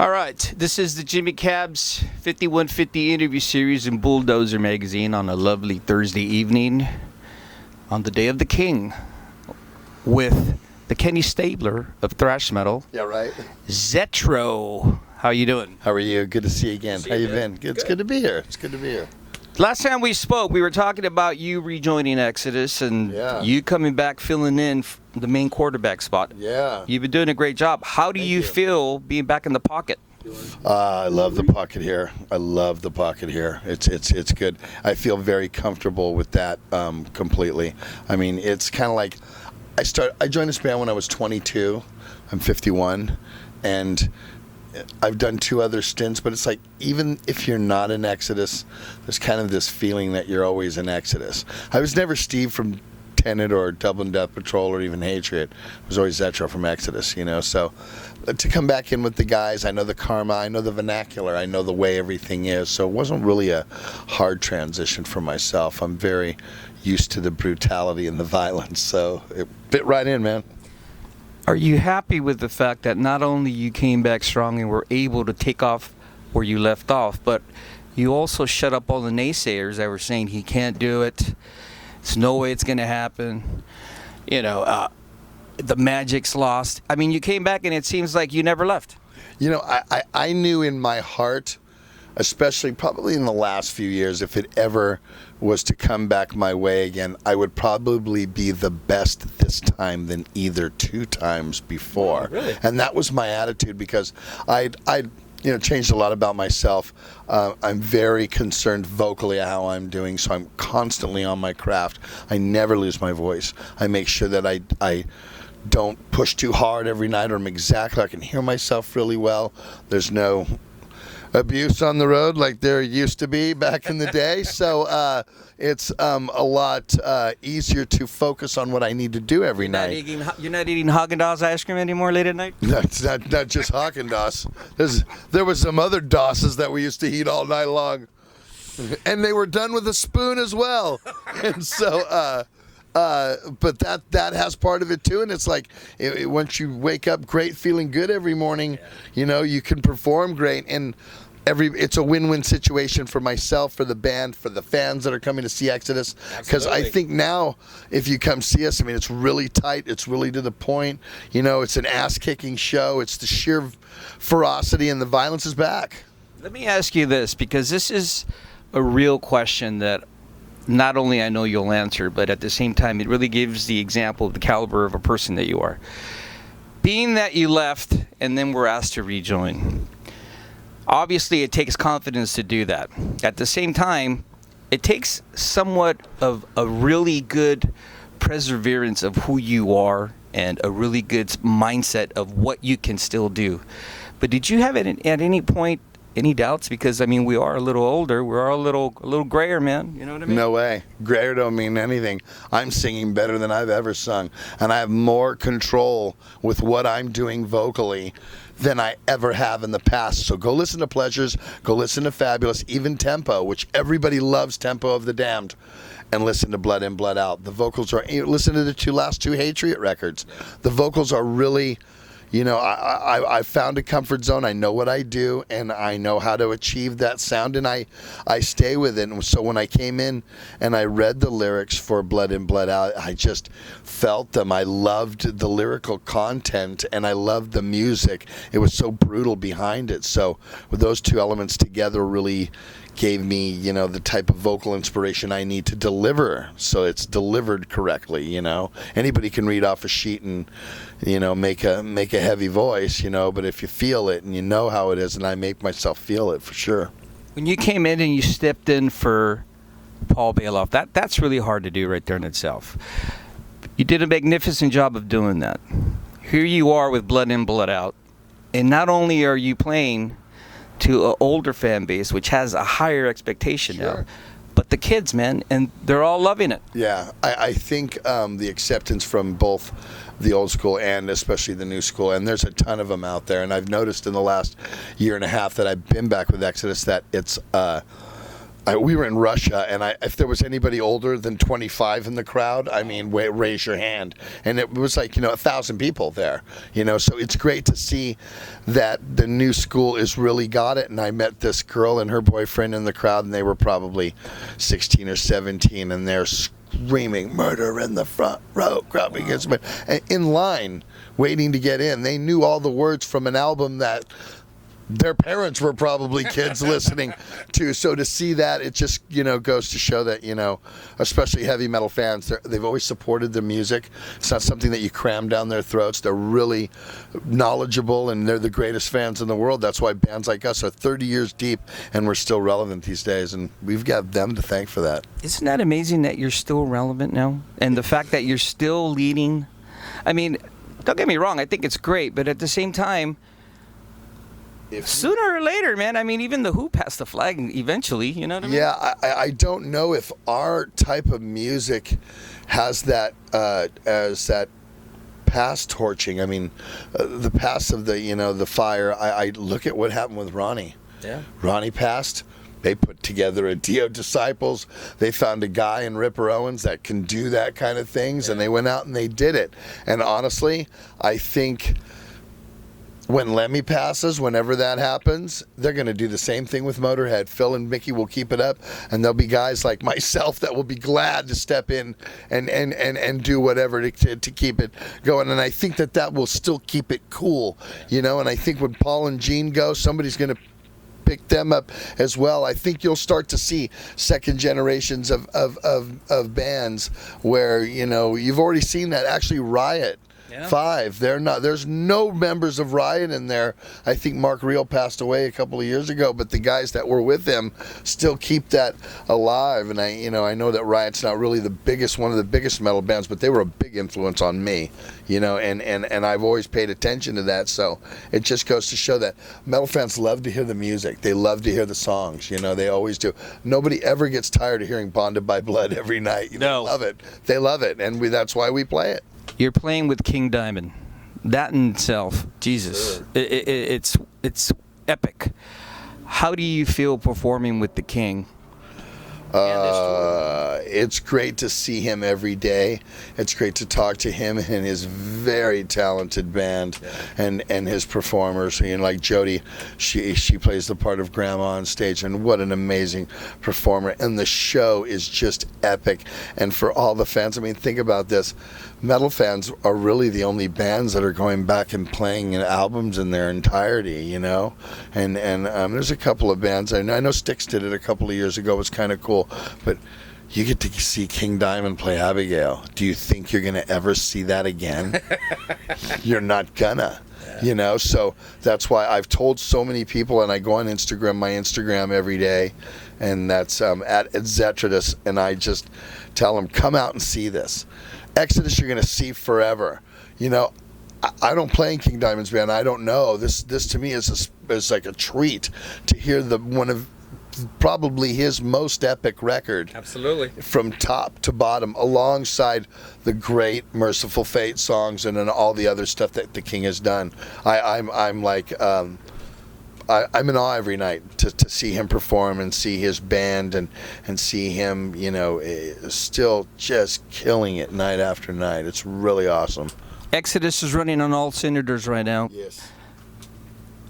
All right, this is the Jimmy Cabs 5150 interview series in Bulldozer Magazine on a lovely Thursday evening on the Day of the King with the Kenny Stabler of thrash metal. Yeah, right. Zetro. How you doing? How are you? Good to see you again. How you been? Good. It's good to be here. It's good to be here. Last time we spoke, we were talking about you rejoining Exodus and you coming back filling in the main quarterback spot. Yeah. You've been doing a great job. How do you feel being back in the pocket? I love the pocket here. I love the pocket here. It's good. I feel very comfortable with that completely. I mean, it's kind of like I joined this band when I was 22. I'm 51, and I've done 2 other stints, but it's like even if you're not in Exodus, there's kind of this feeling that you're always in Exodus. I was never Steve from Tenet or Dublin Death Patrol or even Hatred. I was always Zetro from Exodus, you know. So to come back in with the guys, I know the karma, I know the vernacular, I know the way everything is. So it wasn't really a hard transition for myself. I'm very used to the brutality and the violence, so it fit right in, man. Are you happy with the fact that not only you came back strong and were able to take off where you left off, but you also shut up all the naysayers that were saying he can't do it, there's no way it's going to happen, you know, the magic's lost. I mean, you came back and it seems like you never left. You know, I knew in my heart, especially probably in the last few years, if it ever was to come back my way again, I would probably be the best this time than either 2 times before. Oh, really? And that was my attitude, because I'd changed a lot about myself. I'm very concerned vocally how I'm doing, so I'm constantly on my craft. I never lose my voice. I make sure that I don't push too hard every night, or I can hear myself really well. There's no abuse on the road like there used to be back in the day, so it's a lot easier to focus on what I need to do every night. You're not eating Haagen-Dazs ice cream anymore late at night? No, it's not just Haagen-Dazs. There was some other Dosses that we used to eat all night long, and they were done with a spoon as well. And so but that has part of it too, and it's like once you wake up great, feeling good every morning, you know, you can perform great, and it's a win-win situation for myself, for the band, for the fans that are coming to see Exodus. Because I think now, if you come see us, I mean, it's really tight, it's really to the point. You know, it's an ass-kicking show. It's the sheer ferocity, and the violence is back. Let me ask you this, because this is a real question that not only I know you'll answer, but at the same time, it really gives the example of the caliber of a person that you are. Being that you left and then were asked to rejoin, obviously it takes confidence to do that. At the same time, it takes somewhat of a really good perseverance of who you are and a really good mindset of what you can still do. But did you have at any point any doubts? Because I mean, we are a little older, we're all a little grayer, man. You know what I mean? No way. Grayer don't mean anything. I'm singing better than I've ever sung, and I have more control with what I'm doing vocally than I ever have in the past. So go listen to Pleasures, go listen to Fabulous, even Tempo, which everybody loves, Tempo of the Damned, and listen to Blood In, Blood Out. The vocals are, listen to the last two Hatred records. The vocals are really, you know, I found a comfort zone. I know what I do, and I know how to achieve that sound, and I stay with it. And so when I came in and I read the lyrics for Blood In, Blood Out, I just felt them. I loved the lyrical content, and I loved the music. It was so brutal behind it. So with those 2 elements together really gave me, you know, the type of vocal inspiration I need to deliver, so it's delivered correctly. You know, anybody can read off a sheet and, you know, make a heavy voice, you know, but if you feel it and you know how it is, and I make myself feel it for sure. When you came in and you stepped in for Paul Bailoff, that's really hard to do right there in itself. You did a magnificent job of doing that. Here you are with Blood In, Blood Out, and not only are you playing to an older fan base, which has a higher expectation now, but the kids, man, and they're all loving it. Yeah, I think the acceptance from both the old school and especially the new school, and there's a ton of them out there, and I've noticed in the last year and a half that I've been back with Exodus that it's we were in Russia, and if there was anybody older than 25 in the crowd, I mean, raise your hand. And it was like, 1,000 people there, so it's great to see that the new school is really got it. And I met this girl and her boyfriend in the crowd, and they were probably 16 or 17, and they're screaming, "Murder in the front row," crowd against me, in line, waiting to get in. They knew all the words from an album that their parents were probably kids listening to. So to see that, it just, goes to show that, especially heavy metal fans, they've always supported the music. It's not something that you cram down their throats. They're really knowledgeable, and they're the greatest fans in the world. That's why bands like us are 30 years deep, and we're still relevant these days, and we've got them to thank for that. Isn't that amazing that you're still relevant now? And the fact that you're still leading? I mean, don't get me wrong, I think it's great, but at the same time, sooner or later, man, I mean, even the Who passed the flag eventually, you know what I mean? Yeah, I don't know if our type of music has that, as that past torching. I mean, the past of the fire, I look at what happened with Ronnie. Yeah. Ronnie passed. They put together a Dio Disciples. They found a guy in Ripper Owens that can do that kind of things, and they went out and they did it. And honestly, I think when Lemmy passes, whenever that happens, they're going to do the same thing with Motorhead. Phil and Mickey will keep it up, and there'll be guys like myself that will be glad to step in and do whatever to keep it going. And I think that will still keep it cool, And I think when Paul and Gene go, somebody's going to pick them up as well. I think you'll start to see second generations of bands where, you've already seen that. Actually, Riot. Yeah. 5. There's no members of Riot in there. I think Mark Reel passed away a couple of years ago, but the guys that were with him still keep that alive. And I know that Riot's not really one of the biggest metal bands, but they were a big influence on me, and I've always paid attention to that. So it just goes to show that metal fans love to hear the music. They love to hear the songs. They always do. Nobody ever gets tired of hearing Bonded by Blood every night. No. They love it, and that's why we play it. You're playing with King Diamond. That in itself, Jesus, sure. It's epic. How do you feel performing with the King? It's great to see him every day. It's great to talk to him and his very talented band, and his performers. Like Jody, she plays the part of Grandma on stage, and what an amazing performer. And the show is just epic. And for all the fans, I mean, think about this. Metal fans are really the only bands that are going back and playing albums in their entirety, And there's a couple of bands. I know Styx did it a couple of years ago. It was kind of cool. But you get to see King Diamond play Abigail. Do you think you're going to ever see that again? You're not gonna. So that's why I've told so many people, and I go on my Instagram every day, and that's at Exodus, and I just tell them, come out and see this. Exodus you're going to see forever. I don't play in King Diamond's band. I don't know. This to me is like a treat to hear one of probably his most epic record. Absolutely. From top to bottom, alongside the great Merciful Fate songs and all the other stuff that the King has done. I'm like I'm in awe every night to see him perform and see his band and see him, still just killing it night after night. It's really awesome. Exodus is running on all cylinders right now. Yes.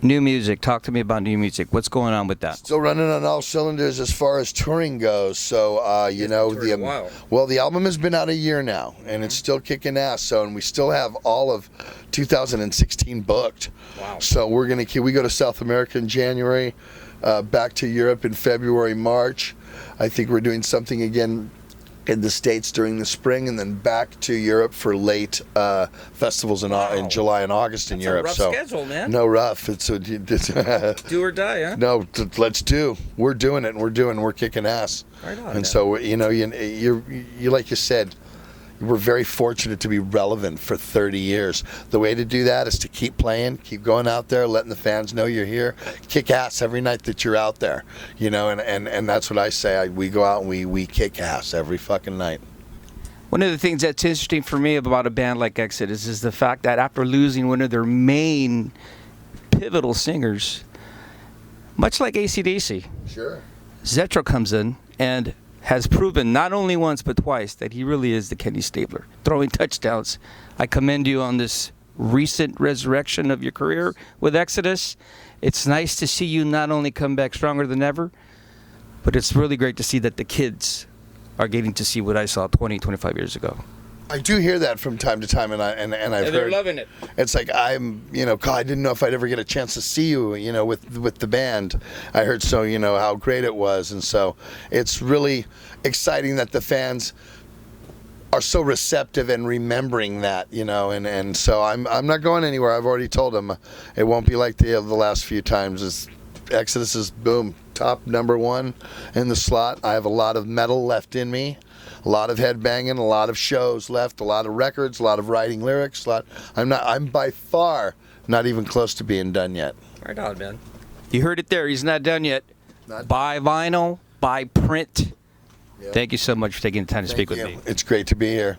New music. Talk to me about new music. What's going on with that? Still running on all cylinders as far as touring goes. So, the album has been out a year now, and it's still kicking ass. So, and we still have all of 2016 booked. Wow. So we go to South America in January, back to Europe in February, March. I think we're doing something again in the States during the spring, and then back to Europe for late festivals in July and August in Europe. That's a rough schedule, man. No, rough. It's do or die, huh? No, let's do. We're doing it, and we're kicking ass. Right on. And man. So you like you said, we're very fortunate to be relevant for 30 years. The way to do that is to keep playing, keep going out there, letting the fans know you're here, kick ass every night that you're out there, and that's what I say. We go out and we kick ass every fucking night. One of the things that's interesting for me about a band like Exodus is the fact that after losing one of their main pivotal singers, much like AC/DC, sure, Zetro comes in and has proven not only once but twice that he really is the Kenny Stabler, throwing touchdowns. I commend you on this recent resurrection of your career with Exodus. It's nice to see you not only come back stronger than ever, but it's really great to see that the kids are getting to see what I saw 20, 25 years ago. I do hear that from time to time, and I've They're heard loving it. it's like God, I didn't know if I'd ever get a chance to see you, with the band. I heard so, how great it was, and so it's really exciting that the fans are so receptive and remembering that, and so I'm not going anywhere. I've already told them it won't be like the last few times. Exodus is boom, top number one in the slot. I have a lot of metal left in me. A lot of headbanging, a lot of shows left, a lot of records, a lot of writing lyrics. I'm by far not even close to being done yet. Right on, man. You heard it there. He's not done yet. Not Buy vinyl, buy print. Yeah. Thank you so much for taking the time to speak with me. It's great to be here.